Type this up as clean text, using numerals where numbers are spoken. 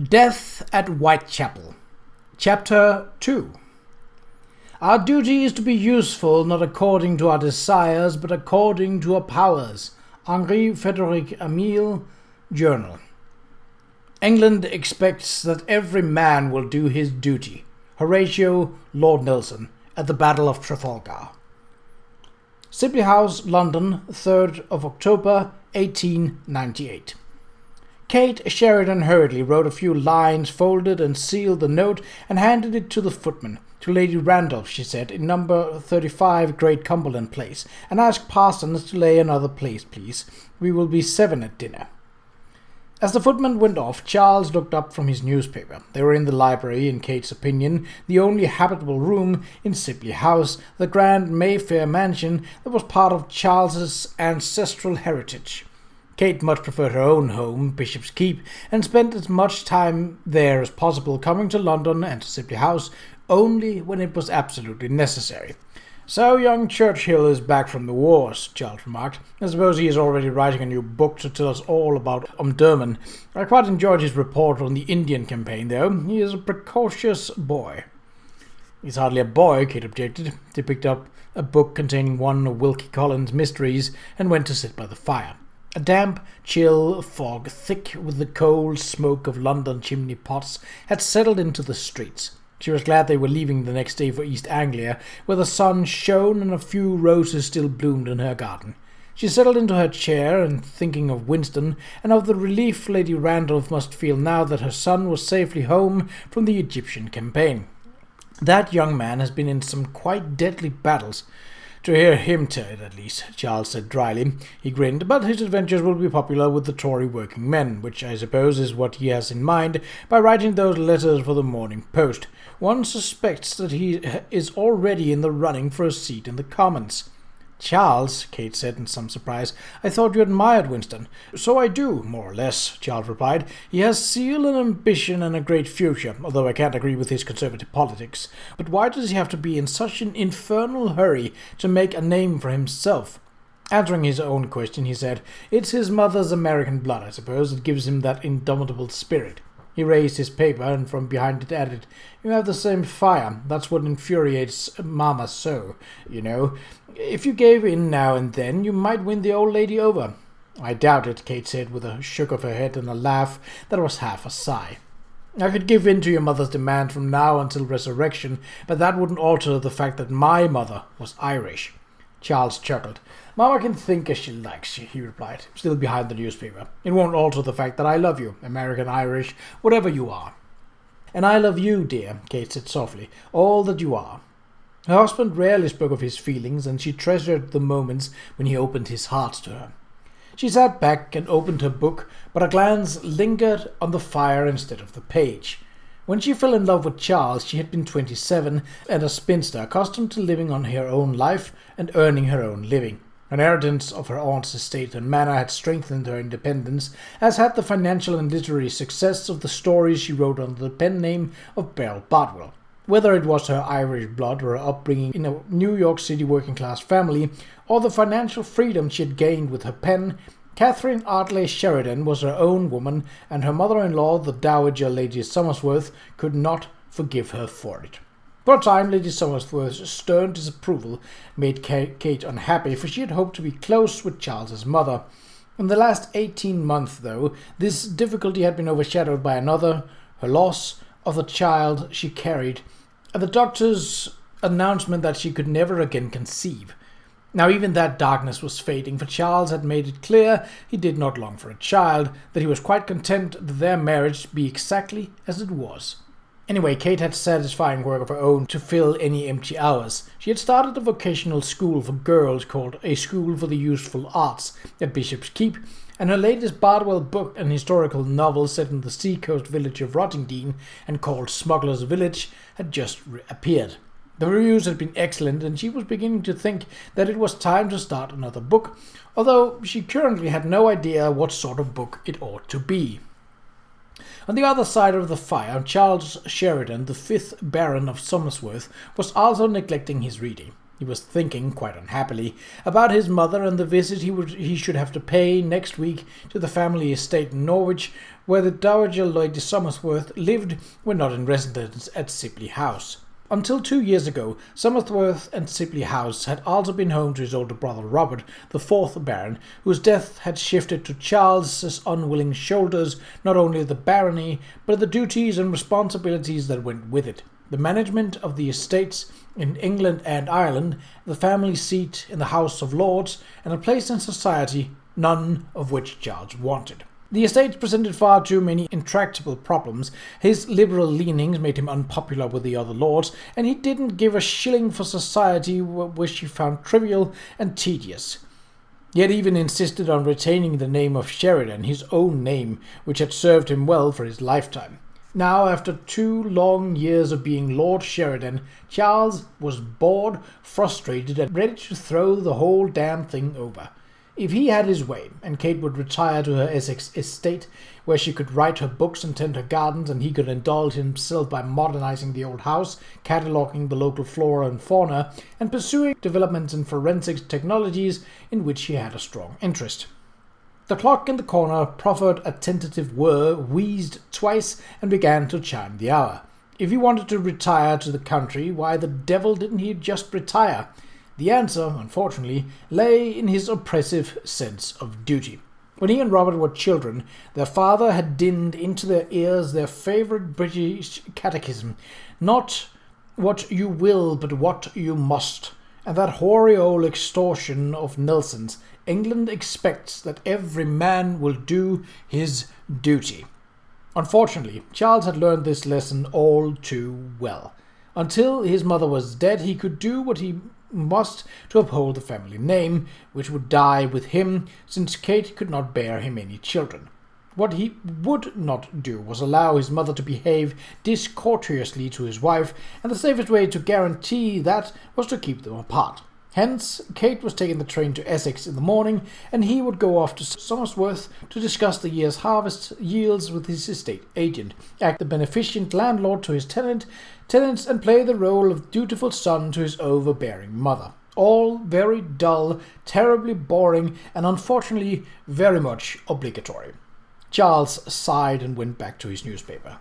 Death at Whitechapel. Chapter 2. Our duty is to be useful not according to our desires, but according to our powers. Henri Frédéric Amiel, Journal. England expects that every man will do his duty. Horatio Lord Nelson, at the Battle of Trafalgar. Sibley House, London, 3rd of October, 1898. Kate Sheridan hurriedly wrote a few lines, folded and sealed the note, and handed it to the footman. To Lady Randolph, she said, in number 35 Great Cumberland Place, and ask Parsons to lay another place, please. We will be 7 at dinner. As the footman went off, Charles looked up from his newspaper. They were in the library, in Kate's opinion, the only habitable room in Sibley House, the grand Mayfair mansion that was part of Charles's ancestral heritage. Kate much preferred her own home, Bishop's Keep, and spent as much time there as possible, coming to London and to Sibley House only when it was absolutely necessary. "So young Churchill is back from the wars," Charles remarked. "I suppose he is already writing a new book to tell us all about Omdurman. I quite enjoyed his report on the Indian campaign, though. He is a precocious boy." "He's hardly a boy," Kate objected. They picked up a book containing one of Wilkie Collins' mysteries and went to sit by the fire. A damp, chill fog, thick with the cold smoke of London chimney pots, had settled into the streets. She was glad they were leaving the next day for East Anglia, where the sun shone and a few roses still bloomed in her garden. She settled into her chair, and thinking of Winston, and of the relief Lady Randolph must feel now that her son was safely home from the Egyptian campaign. "That young man has been in some quite deadly battles, to hear him tell it, at least," Charles said dryly. He grinned. "But his adventures will be popular with the Tory working men, which I suppose is what he has in mind by writing those letters for the Morning Post. One suspects that he is already in the running for a seat in the Commons." "Charles," Kate said in some surprise, "I thought you admired Winston." "So I do, more or less," Charles replied. "He has zeal and ambition and a great future, although I can't agree with his conservative politics. But why does he have to be in such an infernal hurry to make a name for himself?" Answering his own question, he said, "It's his mother's American blood, I suppose, that gives him that indomitable spirit." He raised his paper, and from behind it added, "You have the same fire. That's what infuriates Mama so, you know. If you gave in now and then, you might win the old lady over." "I doubt it," Kate said, with a shook of her head and a laugh that was half a sigh. "I could give in to your mother's demand from now until resurrection, but that wouldn't alter the fact that my mother was Irish." Charles chuckled. "Mama can think as she likes," he replied, still behind the newspaper. "It won't alter the fact that I love you, American, Irish, whatever you are." "And I love you, dear," Kate said softly, "all that you are." Her husband rarely spoke of his feelings, and she treasured the moments when he opened his heart to her. She sat back and opened her book, but a glance lingered on the fire instead of the page. When she fell in love with Charles, she had been 27 and a spinster, accustomed to living on her own life and earning her own living. An inheritance of her aunt's estate and manor had strengthened her independence, as had the financial and literary success of the stories she wrote under the pen name of Beryl Bardwell. Whether it was her Irish blood or her upbringing in a New York City working-class family, or the financial freedom she had gained with her pen, Catherine Artley Sheridan was her own woman, and her mother-in-law, the Dowager Lady Somersworth, could not forgive her for it. For a time, Lady Somersworth's stern disapproval made Kate unhappy, for she had hoped to be close with Charles's mother. In the last 18 months, though, this difficulty had been overshadowed by another, her loss of the child she carried, and the doctor's announcement that she could never again conceive. Now even that darkness was fading, for Charles had made it clear he did not long for a child, that he was quite content that their marriage be exactly as it was. Anyway, Kate had satisfying work of her own to fill any empty hours. She had started a vocational school for girls called A School for the Useful Arts at Bishop's Keep, and her latest Bardwell book, an historical novel set in the seacoast village of Rottingdean and called Smuggler's Village, had just appeared. The reviews had been excellent, and she was beginning to think that it was time to start another book, although she currently had no idea what sort of book it ought to be. On the other side of the fire, Charles Sheridan, the 5th Baron of Somersworth, was also neglecting his reading. He was thinking, quite unhappily, about his mother and the visit he should have to pay next week to the family estate in Norwich, where the Dowager Lady Somersworth lived when not in residence at Sibley House. Until 2 years ago, Somersworth and Sibley House had also been home to his older brother Robert, the fourth Baron, whose death had shifted to Charles's unwilling shoulders not only the barony, but the duties and responsibilities that went with it. The management of the estates in England and Ireland, the family seat in the House of Lords, and a place in society, none of which Charles wanted. The estates presented far too many intractable problems. His liberal leanings made him unpopular with the other lords, and he didn't give a shilling for society which he found trivial and tedious. He had even insisted on retaining the name of Sheridan, his own name, which had served him well for his lifetime. Now, after 2 long years of being Lord Sheridan, Charles was bored, frustrated, and ready to throw the whole damn thing over. If he had his way, and Kate would retire to her Essex estate, where she could write her books and tend her gardens, and he could indulge himself by modernizing the old house, cataloguing the local flora and fauna, and pursuing developments in forensic technologies in which he had a strong interest. The clock in the corner proffered a tentative whir, wheezed twice, and began to chime the hour. If he wanted to retire to the country, why the devil didn't he just retire? The answer, unfortunately, lay in his oppressive sense of duty. When he and Robert were children, their father had dinned into their ears their favourite British catechism, not what you will, but what you must, and that hoary old extortion of Nelson's, England expects that every man will do his duty. Unfortunately, Charles had learned this lesson all too well. Until his mother was dead, he could do what he must to uphold the family name, which would die with him, since Kate could not bear him any children. What he would not do was allow his mother to behave discourteously to his wife, and the safest way to guarantee that was to keep them apart. Hence, Kate was taking the train to Essex in the morning, and he would go off to Somersworth to discuss the year's harvest yields with his estate agent, act the beneficent landlord to his tenants, and play the role of dutiful son to his overbearing mother. All very dull, terribly boring, and unfortunately very much obligatory. Charles sighed and went back to his newspaper.